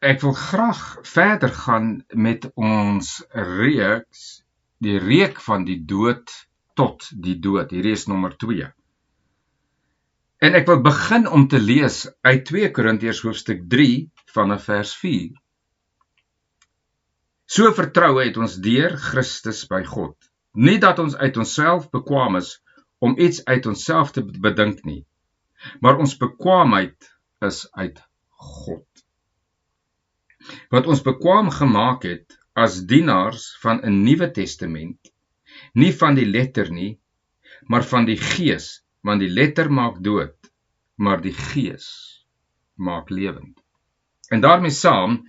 Ek wil graag verder gaan met ons reeks, die reek van die dood tot die dood. Hierdie is nommer 2. En ek wil begin om te lees uit 2 Korintiërs hoofstuk 3 vanaf vers 4. So vertroue het ons deur Christus by God. Nie dat ons uit onsself bekwaam is om iets uit onsself te bedink nie, maar ons bekwaamheid is uit God. Wat ons bekwaam gemaak het as dienaars van 'n Nuwe Testament, nie van die letter nie, maar van die Gees, want die letter maak dood, maar die Gees maak lewend. En daarmee saam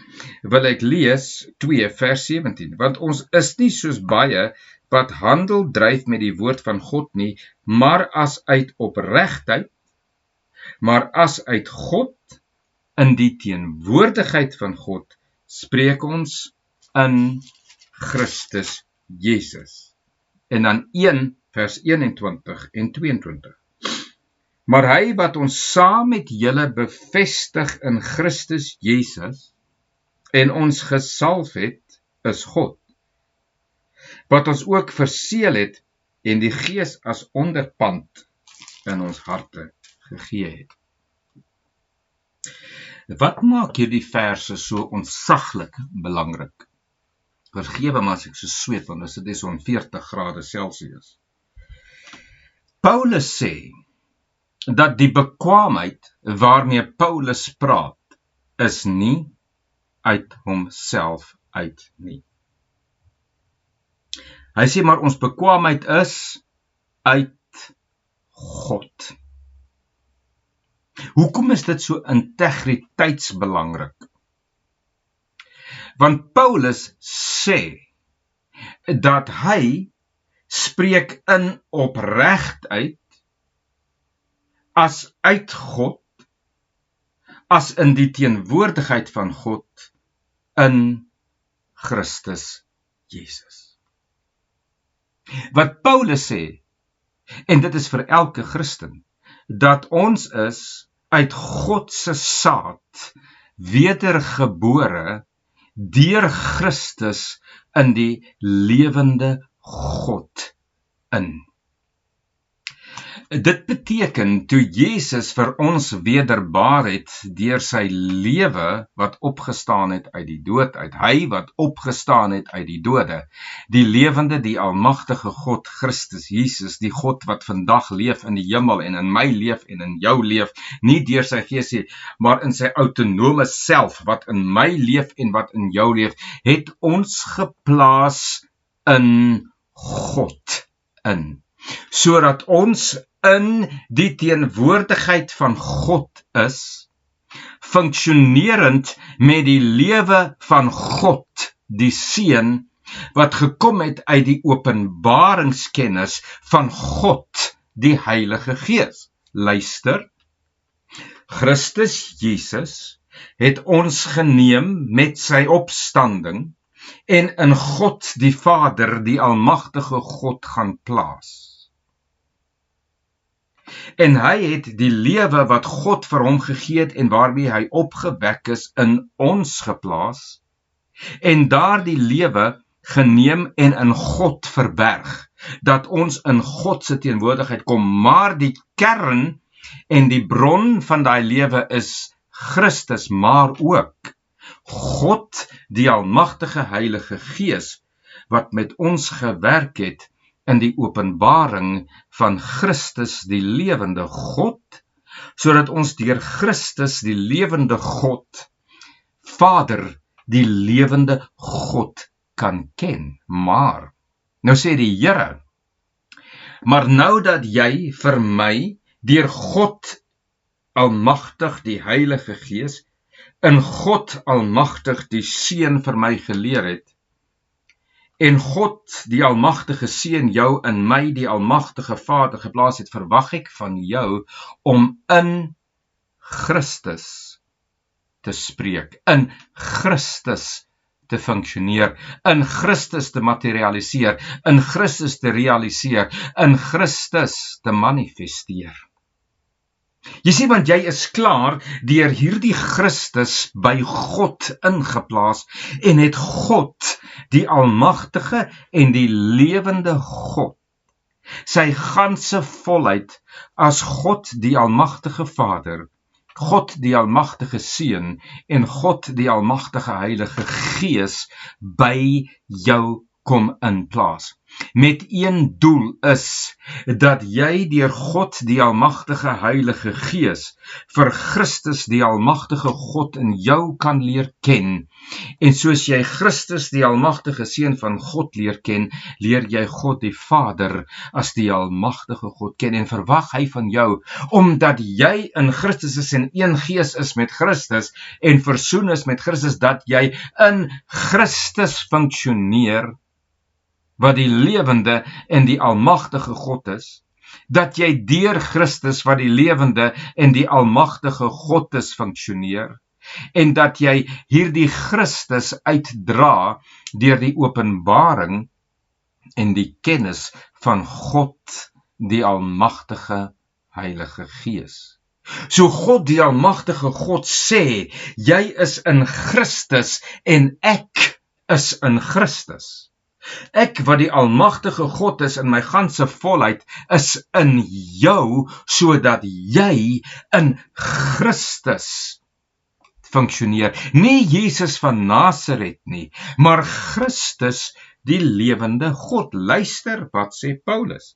wil ek lees 2 vers 17, want ons is nie soos baie wat handel dryf met die woord van God nie, maar as uit opregtheid, maar as uit God, in die teenwoordigheid van God, spreek ons in Christus Jesus. En dan 1 vers 21 en 22. Maar hy wat ons saam met julle bevestig in Christus Jesus en ons gesalf het, is God, wat ons ook verseël het en die Gees as onderpand in ons harte gegee het. Wat maak hierdie verse so ontsaglik belangrik? Vergewe maar as ek so sweet, want dit is so 40 grade Celsius. Paulus sê dat die bekwaamheid waarmee Paulus praat, is nie uit homself uit nie. Hy sê maar ons bekwaamheid is uit God. Hoekom is dit so integriteitsbelangrik? Want Paulus sê dat hy spreek in opregtheid as uit God, as in die teenwoordigheid van God in Christus Jesus. Wat Paulus sê, en dit is vir elke Christen, dat ons is uit God se saad wedergebore deur Christus in die lewende God in. Dit beteken, toe Jesus vir ons wederbaar het deur sy lewe wat opgestaan het uit die dood uit, hy wat opgestaan het uit die dode, die lewende, die almagtige God, Christus Jesus, die God wat vandag leef in die hemel en in my leef en in jou leef, nie deur sy Gees nie, maar in sy autonome self, wat in my leef en wat in jou leef, het ons geplaas in God in, sodat ons in die teenwoordigheid van God is, funksionerend met die lewe van God, die Seun, wat gekom het uit die openbaringskennis van God, die Heilige Gees. Luister, Christus Jesus het ons geneem met sy opstanding en in God die Vader, die almagtige God, gaan plaas. En hy het die lewe wat God vir hom gegee het en waarmee hy opgewek is in ons geplaas, en daardie lewe geneem en in God verberg, dat ons in God se teenwoordigheid kom, maar die kern en die bron van daai lewe is Christus, maar ook God, die almagtige Heilige Gees, wat met ons gewerk het in die openbaring van Christus, die lewende God, sodat ons deur Christus, die lewende God, Vader, die lewende God, kan ken. Maar, nou sê die Here, maar nou dat jy vir my, deur God almagtig, die Heilige Gees, in God almagtig, die Seun vir my geleer het, en God, die almagtige Seun, jou in my, die almagtige Vader, geplaas het, verwag ek van jou om in Christus te spreek, in Christus te funksioneer, in Christus te materialiseer, in Christus te realiseer, in Christus te manifesteer. Jy sien, want jy is klaar deur hierdie Christus by God ingeplaas en het God, die almagtige en die lewende God, sy ganse volheid as God die almagtige Vader, God die almagtige Seun en God die almagtige Heilige Gees by jou kom inplaas. Met een doel is dat jy deur God die almagtige Heilige Gees vir Christus die almagtige God in jou kan leer ken. En soos jy Christus die almagtige Seun van God leer ken, leer jy God die Vader as die almagtige God ken en verwag hy van jou, omdat jy in Christus is en een gees is met Christus en versoen is met Christus, dat jy in Christus funksioneer, wat die lewende en die almagtige God is, dat jy deur Christus wat die lewende en die almagtige God is funksioneer, en dat jy hierdie Christus uitdra deur die openbaring en die kennis van God die almagtige Heilige Gees. So God die almagtige God sê, jy is in Christus en ek is in Christus. Ek wat die almagtige God is in my ganse volheid, is in jou, sodat jy in Christus funksioneer. Nie Jesus van Nasaret nie, maar Christus die lewende God. Luister wat sê Paulus.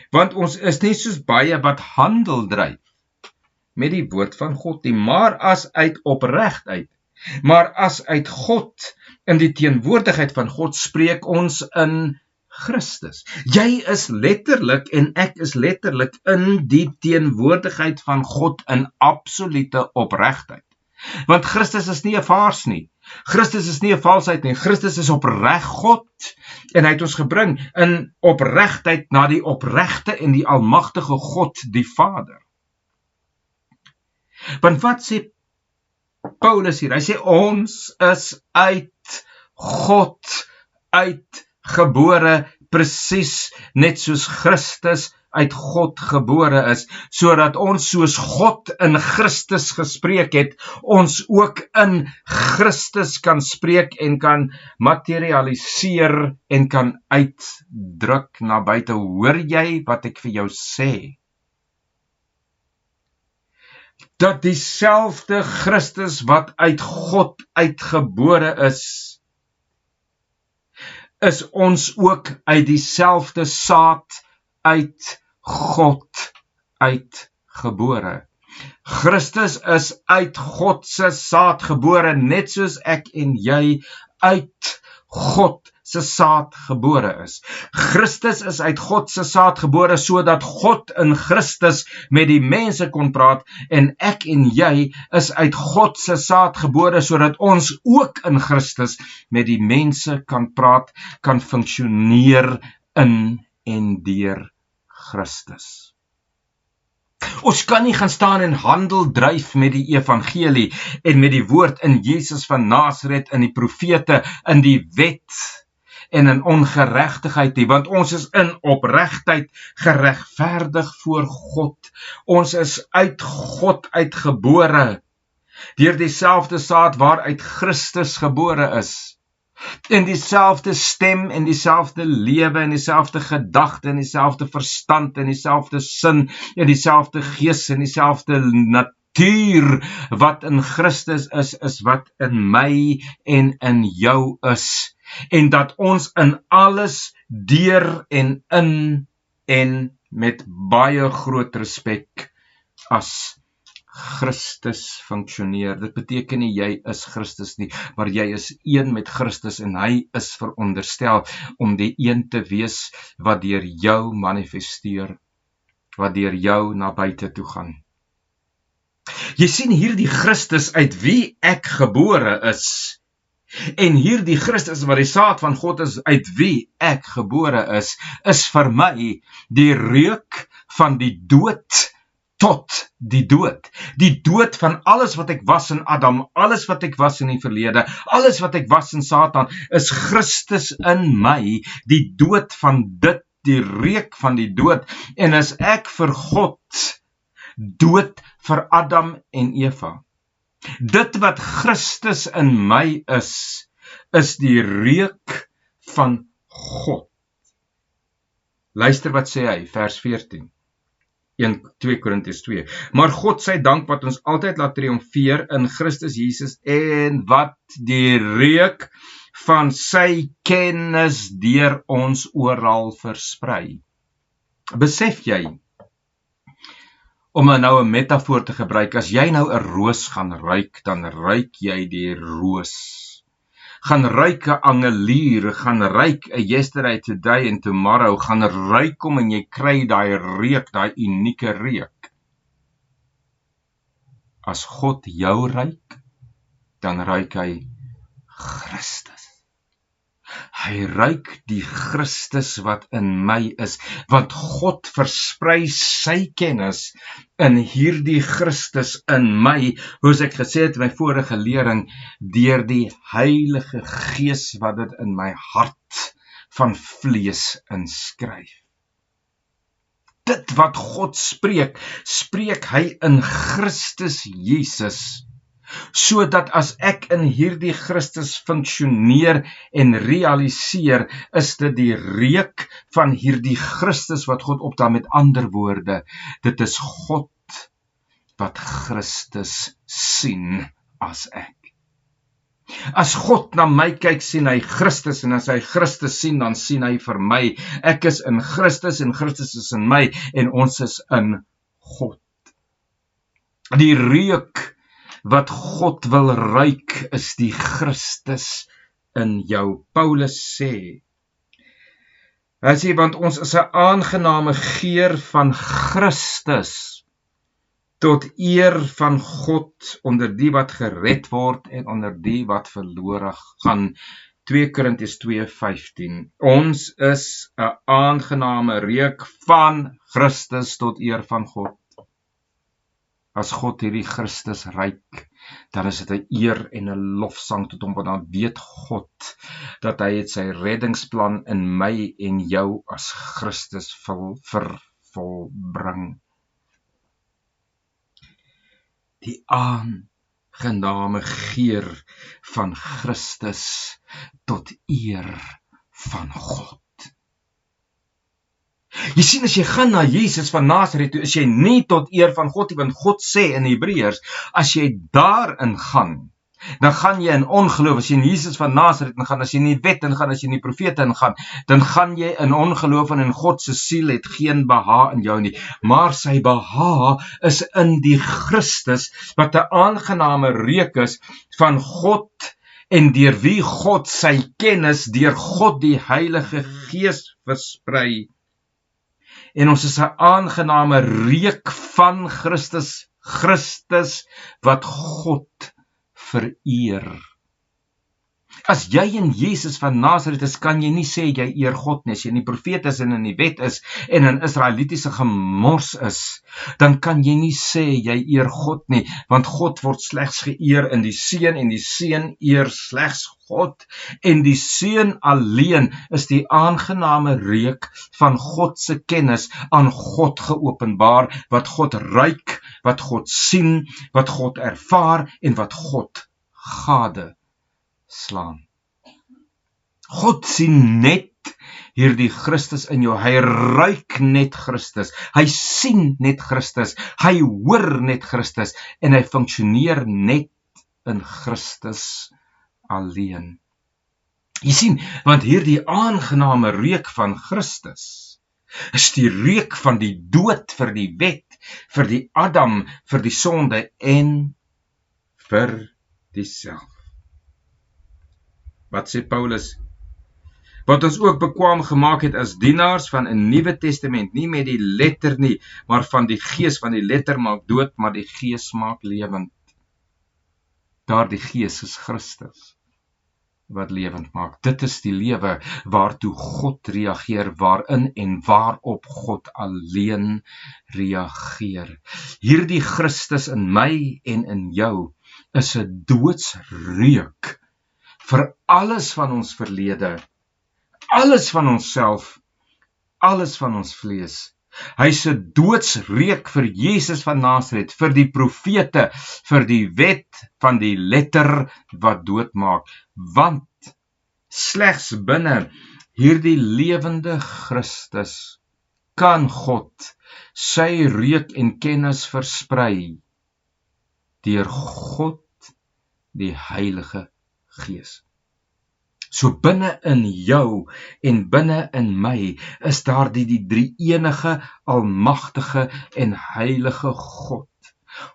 Want ons is nie soos baie wat handel dryf met die woord van God nie, maar as uit opregtheid, maar as uit God, in die teenwoordigheid van God spreek ons in Christus. Jy is letterlik en ek is letterlik in die teenwoordigheid van God in absolute opregtheid. Want Christus is nie 'n vars nie. Christus is nie 'n valsheid nie. Christus is opreg God en hy het ons gebring in opregtheid na die opregte en die almagtige God die Vader. Want wat sê Paulus hier? Hy sê ons is uit God uitgebore, presies net soos Christus uit God gebore is, sodat ons soos God in Christus gespreek het, ons ook in Christus kan spreek en kan materialiseer en kan uitdruk na buite. Hoor jy wat ek vir jou sê? Dat dieselfde Christus wat uit God uitgebore is ons ook uit dieselfde saad uit God uitgebore. Christus is uit God se saad gebore, net soos ek en jy uit God se saad gebore is. Christus is uit God se saad gebore, sodat God in Christus met die mense kon praat, en ek en jy is uit God se saad gebore, sodat ons ook in Christus met die mense kan praat, kan funksioneer in en deur Christus. Ons kan nie gaan staan en handel dryf met die evangelie en met die woord in Jesus van Nasaret, in die profete, in die wet en in ongeregtigheid nie, want ons is in opregtheid geregverdig voor God. Ons is uit God uitgebore, deur dieselfde saad waaruit Christus gebore is. En dieselfde stem en dieselfde lewe en dieselfde gedagte en dieselfde verstand en dieselfde sin en dieselfde gees en dieselfde natuur wat in Christus is wat in my en in jou is. En dat ons in alles deur en in en met baie groot respek as Christus funksioneer. Dit beteken nie jy is Christus nie, maar jy is een met Christus en hy is veronderstel om die een te wees wat deur jou manifesteer, wat deur jou na buite toe gaan. Jy sien hierdie Christus uit wie ek gebore is, en hierdie Christus wat die saad van God is, uit wie ek gebore is vir my die reuk van die dood tot die dood. Die dood van alles wat ek was in Adam, alles wat ek was in die verlede, alles wat ek was in Satan, is Christus in my, die dood van dit, die reuk van die dood. En as ek vir God dood vir Adam en Eva. Dit wat Christus in my is die reuk van God. Luister wat sê hy, vers 14. 2 Korintiërs 2. Maar God sy dank wat ons altyd laat triomfeer in Christus Jesus en wat die reuk van sy kennis deur ons oral versprei. Besef jy, om nou 'n metafoor te gebruik, as jy nou 'n roos gaan ruik, dan ruik jy die roos. Gaan ruik 'n angelier, gaan ruik 'n yesterday, today en tomorrow, gaan ruik om en jy kry daai reuk, daai unieke reuk. As God jou ruik, dan ruik hy Christus. Hy ruik die Christus wat in my is, want God versprei sy kennis in hierdie Christus in my, soos ek gesê het in my vorige lering, deur die Heilige Gees wat dit in my hart van vlees inskryf. Dit wat God spreek, spreek hy in Christus Jesus, sodat as ek in hierdie Christus funksioneer en realiseer, is dit die reuk van hierdie Christus wat God opdaag. Met ander woorde, dit is God wat Christus sien as ek. As God na my kyk, sien hy Christus, en as hy Christus sien, dan sien hy vir my. Ek is in Christus en Christus is in my en ons is in God. Die reuk wat God wil ruik is die Christus in jou. Paulus sê, hy sê, want ons is 'n aangename geur van Christus tot eer van God onder die wat gered word en onder die wat verlore gaan. 2 Korintiërs 2:15. Ons is 'n aangename reuk van Christus tot eer van God. As God hierdie Christus ruik, dan is dit 'n eer en 'n lofsang tot hom, want dan weet God dat hy het sy reddingsplan in my en jou as Christus volbring. Die aangename geur van Christus tot eer van God. Jy sien, as jy gaan na Jesus van Nasaret toe, is jy nie tot eer van God nie, want God sê in Hebreërs, as jy daarin gaan, dan gaan jy in ongeloof. As jy in Jesus van Nasaret ingaan, as jy in die wet ingaan, as jy in die profete ingaan, dan gaan jy in ongeloof en in God se siel het geen behaag in jou nie. Maar sy behaag is in die Christus, wat 'n aangename reuk is van God, en deur wie God sy kennis deur God die Heilige Gees versprei. En ons is 'n aangename reuk van Christus, wat God vereer. As jy in Jesus van Nasaret is, kan jy nie sê jy eer God nie. As jy in die profete is en in die wet is en in Israelitiese gemors is, dan kan jy nie sê jy eer God nie, want God word slegs geëer in die Seun en die Seun eer slegs God, en die Seun alleen is die aangename reuk van God se kennis aan God geopenbaar, wat God ruik, wat God sien, wat God ervaar en wat God gade slaan. God sien net hierdie Christus in jou, hy ruik net Christus, hy sien net Christus, hy hoor net Christus, en hy funksioneer net in Christus alleen. Jy sien, want hierdie aangename reuk van Christus is die reuk van die dood vir die wet, vir die Adam, vir die sonde en vir diself. Wat sê Paulus? Wat ons ook bekwaam gemaak het as dienaars van 'n Nuwe Testament, nie met die letter nie, maar van die Gees, want die letter maak dood, maar die Gees maak lewend. Daardie Gees is Christus wat lewend maak. Dit is die lewe waartoe God reageer, waarin en waarop God alleen reageer. Hierdie Christus in my en in jou is 'n doodsreuk vir alles van ons verlede, alles van onsself, alles van ons vlees, Hy is 'n doodsreuk vir Jesus van Nasaret, vir die profete, vir die wet van die letter wat doodmaak, want slegs binne hierdie lewende Christus kan God sy reuk en kennis versprei deur God die Heilige Gees. So binne in jou en binne in my is daar die drie-enige, almagtige en heilige God.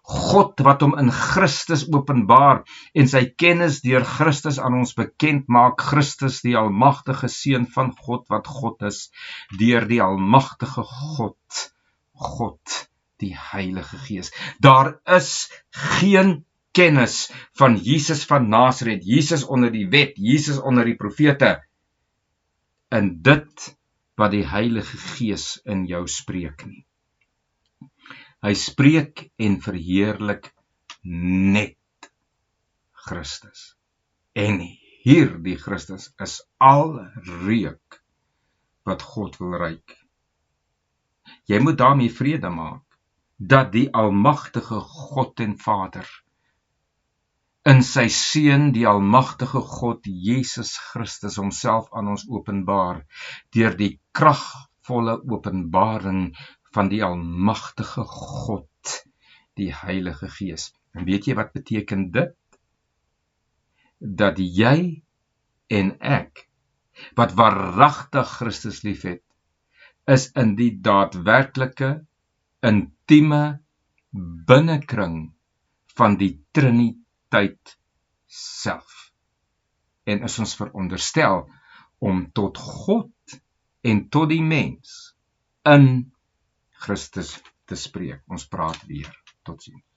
God wat hom in Christus openbaar en sy kennis deur Christus aan ons bekend maak, Christus die almagtige Seun van God wat God is, deur die almagtige God die Heilige Gees. Daar is geen kennis van Jesus van Nasaret, Jesus onder die wet, Jesus onder die profete, in dit wat die Heilige Gees in jou spreek nie. Hy spreek en verheerlik net Christus. En hierdie Christus is al reuk wat God wil ruik. Jy moet daarmee vrede maak, dat die almagtige God en Vader in sy Seun, die almagtige God, Jesus Christus, homself aan ons openbaar, deur die kragvolle openbaring van die almagtige God, die Heilige Gees. En weet jy wat beteken dit? Dat jy en ek, wat waaragtig Christus liefhet, is in die daadwerklike, intieme binnekring van die Triniteit self. En is ons veronderstel om tot God en tot die mens in Christus te spreek. Ons praat weer. Totsiens.